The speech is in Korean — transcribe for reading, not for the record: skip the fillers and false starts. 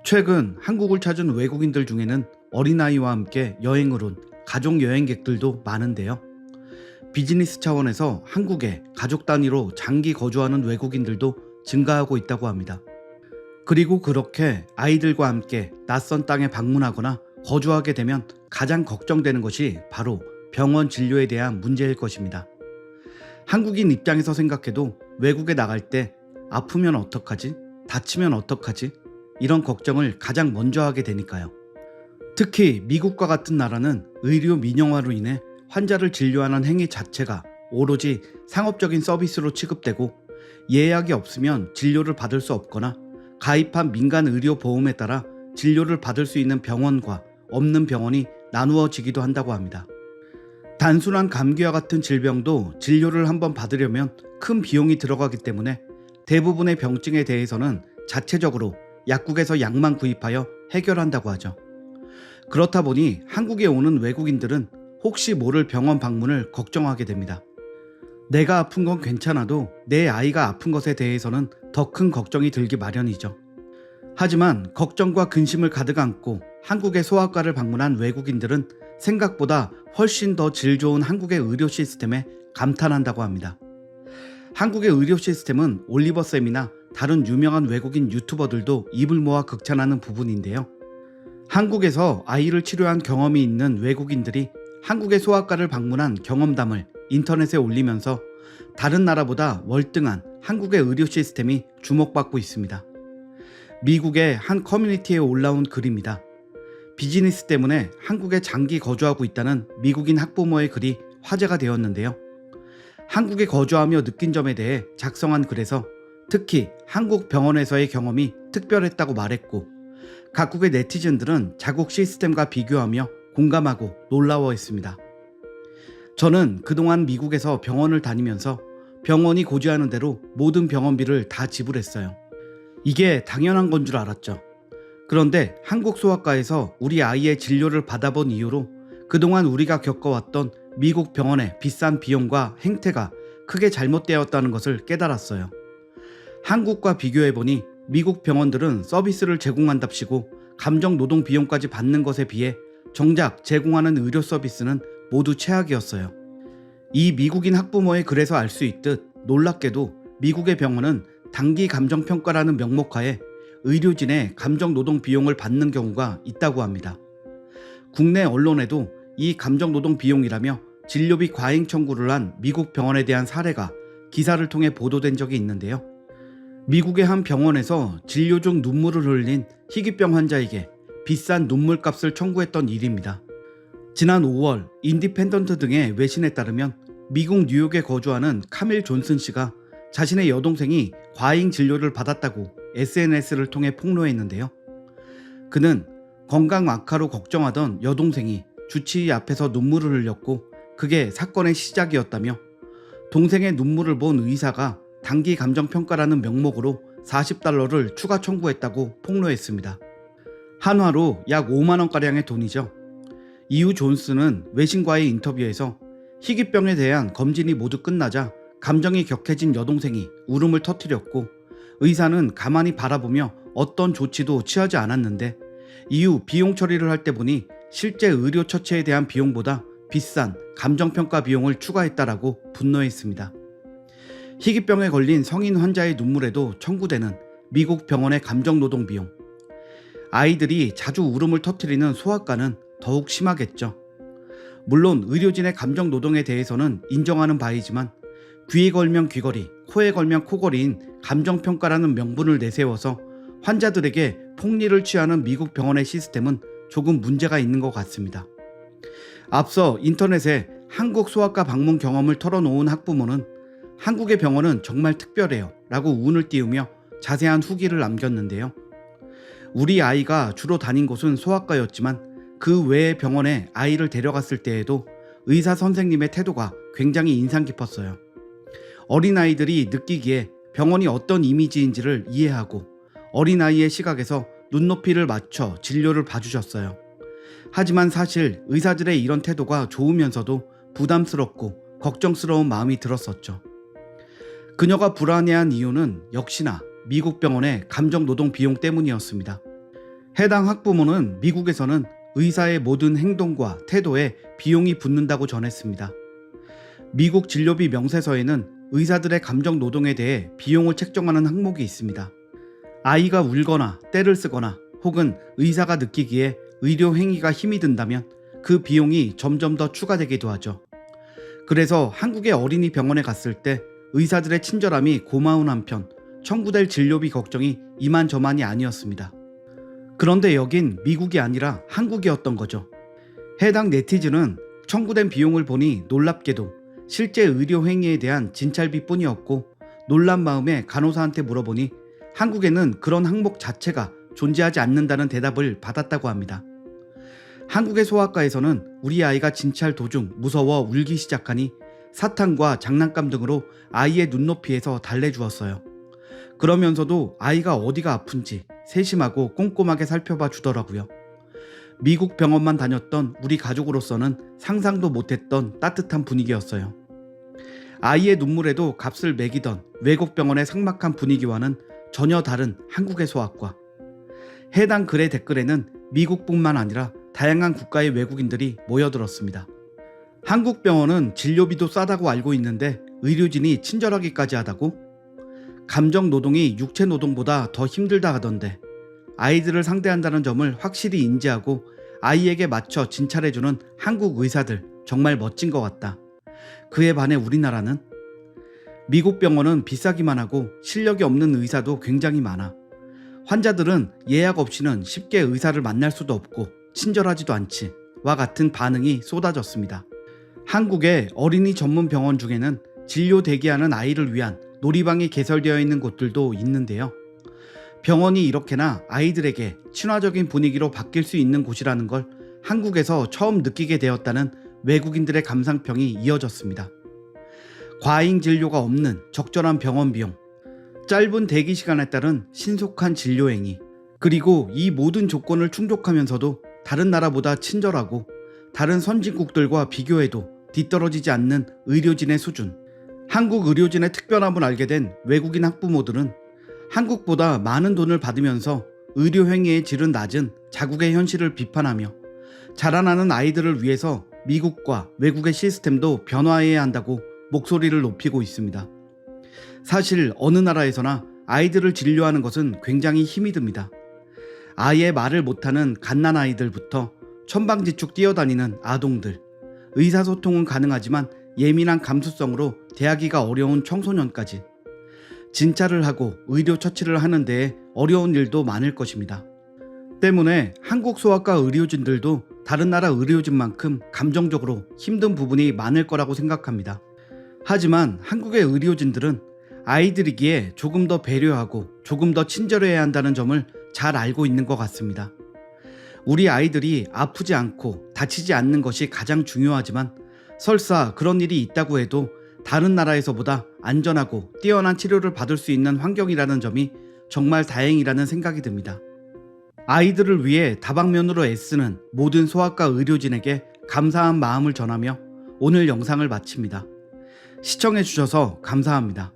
최근 한국을 찾은 외국인들 중에는 어린아이와 함께 여행을 온 가족 여행객들도 많은데요. 비즈니스 차원에서 한국에 가족 단위로 장기 거주하는 외국인들도 증가하고 있다고 합니다. 그리고 그렇게 아이들과 함께 낯선 땅에 방문하거나 거주하게 되면 가장 걱정되는 것이 바로 병원 진료에 대한 문제일 것입니다. 한국인 입장에서 생각해도 외국에 나갈 때 아프면 어떡하지? 다치면 어떡하지? 이런 걱정을 가장 먼저 하게 되니까요. 특히 미국과 같은 나라는 의료 민영화로 인해 환자를 진료하는 행위 자체가 오로지 상업적인 서비스로 취급되고 예약이 없으면 진료를 받을 수 없거나 가입한 민간 의료 보험에 따라 진료를 받을 수 있는 병원과 없는 병원이 나누어지기도 한다고 합니다. 단순한 감기와 같은 질병도 진료를 한번 받으려면 큰 비용이 들어가기 때문에 대부분의 병증에 대해서는 자체적으로 약국에서 약만 구입하여 해결한다고 하죠. 그렇다 보니 한국에 오는 외국인들은 혹시 모를 병원 방문을 걱정하게 됩니다. 내가 아픈 건 괜찮아도 내 아이가 아픈 것에 대해서는 더 큰 걱정이 들기 마련이죠. 하지만 걱정과 근심을 가득 안고 한국의 소아과를 방문한 외국인들은 생각보다 훨씬 더 질 좋은 한국의 의료 시스템에 감탄한다고 합니다. 한국의 의료 시스템은 올리버쌤이나 다른 유명한 외국인 유튜버들도 입을 모아 극찬하는 부분인데요. 한국에서 아이를 치료한 경험이 있는 외국인들이 한국의 소아과를 방문한 경험담을 인터넷에 올리면서 다른 나라보다 월등한 한국의 의료 시스템이 주목받고 있습니다. 미국의 한 커뮤니티에 올라온 글입니다. 비즈니스 때문에 한국에 장기 거주하고 있다는 미국인 학부모의 글이 화제가 되었는데요. 한국에 거주하며 느낀 점에 대해 작성한 글에서 특히 한국 병원에서의 경험이 특별했다고 말했고, 각국의 네티즌들은 자국 시스템과 비교하며 공감하고 놀라워했습니다. 저는 그동안 미국에서 병원을 다니면서 병원이 고지하는 대로 모든 병원비를 다 지불했어요. 이게 당연한 건 줄 알았죠. 그런데 한국 소아과에서 우리 아이의 진료를 받아본 이후로 그동안 우리가 겪어왔던 미국 병원의 비싼 비용과 행태가 크게 잘못되었다는 것을 깨달았어요. 한국과 비교해보니 미국 병원들은 서비스를 제공한답시고 감정 노동 비용까지 받는 것에 비해 정작 제공하는 의료 서비스는 모두 최악이었어요. 이 미국인 학부모의 글에서 알 수 있듯 놀랍게도 미국의 병원은 단기 감정평가라는 명목하에 의료진의 감정 노동 비용을 받는 경우가 있다고 합니다. 국내 언론에도 이 감정 노동 비용이라며 진료비 과잉 청구를 한 미국 병원에 대한 사례가 기사를 통해 보도된 적이 있는데요. 미국의 한 병원에서 진료 중 눈물을 흘린 희귀병 환자에게 비싼 눈물값을 청구했던 일입니다. 지난 5월 인디펜던트 등의 외신에 따르면 미국 뉴욕에 거주하는 카밀 존슨 씨가 자신의 여동생이 과잉 진료를 받았다고 SNS를 통해 폭로했는데요. 그는 건강 악화로 걱정하던 여동생이 주치의 앞에서 눈물을 흘렸고 그게 사건의 시작이었다며 동생의 눈물을 본 의사가 단기 감정평가라는 명목으로 $40를 추가 청구했다고 폭로했습니다. 한화로 약 5만원가량의 돈이죠. 이후 존슨은 외신과의 인터뷰에서 희귀병에 대한 검진이 모두 끝나자 감정이 격해진 여동생이 울음을 터뜨렸고 의사는 가만히 바라보며 어떤 조치도 취하지 않았는데 이후 비용 처리를 할 때 보니 실제 의료 처치에 대한 비용보다 비싼 감정평가 비용을 추가했다라고 분노했습니다. 희귀병에 걸린 성인 환자의 눈물에도 청구되는 미국 병원의 감정노동 비용. 아이들이 자주 울음을 터뜨리는 소아과는 더욱 심하겠죠. 물론 의료진의 감정노동에 대해서는 인정하는 바이지만 귀에 걸면 귀걸이, 코에 걸면 코걸이인 감정평가라는 명분을 내세워서 환자들에게 폭리를 취하는 미국 병원의 시스템은 조금 문제가 있는 것 같습니다. 앞서 인터넷에 한국 소아과 방문 경험을 털어놓은 학부모는 한국의 병원은 정말 특별해요 라고 운을 띄우며 자세한 후기를 남겼는데요. 우리 아이가 주로 다닌 곳은 소아과였지만 그 외의 병원에 아이를 데려갔을 때에도 의사 선생님의 태도가 굉장히 인상 깊었어요. 어린아이들이 느끼기에 병원이 어떤 이미지인지를 이해하고 어린아이의 시각에서 눈높이를 맞춰 진료를 봐주셨어요. 하지만 사실 의사들의 이런 태도가 좋으면서도 부담스럽고 걱정스러운 마음이 들었었죠. 그녀가 불안해한 이유는 역시나 미국 병원의 감정노동 비용 때문이었습니다. 해당 학부모는 미국에서는 의사의 모든 행동과 태도에 비용이 붙는다고 전했습니다. 미국 진료비 명세서에는 의사들의 감정 노동에 대해 비용을 책정하는 항목이 있습니다. 아이가 울거나 떼를 쓰거나 혹은 의사가 느끼기에 의료 행위가 힘이 든다면 그 비용이 점점 더 추가되기도 하죠. 그래서 한국의 어린이 병원에 갔을 때 의사들의 친절함이 고마운 한편 청구될 진료비 걱정이 이만저만이 아니었습니다. 그런데 여긴 미국이 아니라 한국이었던 거죠. 해당 네티즌은 청구된 비용을 보니 놀랍게도 실제 의료 행위에 대한 진찰비뿐이었고, 놀란 마음에 간호사한테 물어보니 한국에는 그런 항목 자체가 존재하지 않는다는 대답을 받았다고 합니다. 한국의 소아과에서는 우리 아이가 진찰 도중 무서워 울기 시작하니 사탕과 장난감 등으로 아이의 눈높이에서 달래주었어요. 그러면서도 아이가 어디가 아픈지 세심하고 꼼꼼하게 살펴봐 주더라고요. 미국 병원만 다녔던 우리 가족으로서는 상상도 못했던 따뜻한 분위기였어요. 아이의 눈물에도 값을 매기던 외국 병원의 삭막한 분위기와는 전혀 다른 한국의 소아과. 해당 글의 댓글에는 미국뿐만 아니라 다양한 국가의 외국인들이 모여들었습니다. 한국 병원은 진료비도 싸다고 알고 있는데 의료진이 친절하기까지 하다고? 감정 노동이 육체 노동보다 더 힘들다 하던데 아이들을 상대한다는 점을 확실히 인지하고 아이에게 맞춰 진찰해주는 한국 의사들 정말 멋진 것 같다. 그에 반해 우리나라는? 미국 병원은 비싸기만 하고 실력이 없는 의사도 굉장히 많아. 환자들은 예약 없이는 쉽게 의사를 만날 수도 없고 친절하지도 않지 와 같은 반응이 쏟아졌습니다. 한국의 어린이 전문 병원 중에는 진료 대기하는 아이를 위한 놀이방이 개설되어 있는 곳들도 있는데요. 병원이 이렇게나 아이들에게 친화적인 분위기로 바뀔 수 있는 곳이라는 걸 한국에서 처음 느끼게 되었다는 외국인들의 감상평이 이어졌습니다. 과잉 진료가 없는 적절한 병원 비용, 짧은 대기 시간에 따른 신속한 진료 행위, 그리고 이 모든 조건을 충족하면서도 다른 나라보다 친절하고 다른 선진국들과 비교해도 뒤떨어지지 않는 의료진의 수준. 한국 의료진의 특별함을 알게 된 외국인 학부모들은 한국보다 많은 돈을 받으면서 의료 행위의 질은 낮은 자국의 현실을 비판하며 자라나는 아이들을 위해서 미국과 외국의 시스템도 변화해야 한다고 목소리를 높이고 있습니다. 사실 어느 나라에서나 아이들을 진료하는 것은 굉장히 힘이 듭니다. 아예 말을 못하는 갓난아이들부터 천방지축 뛰어다니는 아동들, 의사소통은 가능하지만 예민한 감수성으로 대하기가 어려운 청소년까지 진찰을 하고 의료 처치를 하는 데에 어려운 일도 많을 것입니다. 때문에 한국 소아과 의료진들도 다른 나라 의료진만큼 감정적으로 힘든 부분이 많을 거라고 생각합니다. 하지만 한국의 의료진들은 아이들이기에 조금 더 배려하고 조금 더 친절해야 한다는 점을 잘 알고 있는 것 같습니다. 우리 아이들이 아프지 않고 다치지 않는 것이 가장 중요하지만 설사 그런 일이 있다고 해도 다른 나라에서보다 안전하고 뛰어난 치료를 받을 수 있는 환경이라는 점이 정말 다행이라는 생각이 듭니다. 아이들을 위해 다방면으로 애쓰는 모든 소아과 의료진에게 감사한 마음을 전하며 오늘 영상을 마칩니다. 시청해주셔서 감사합니다.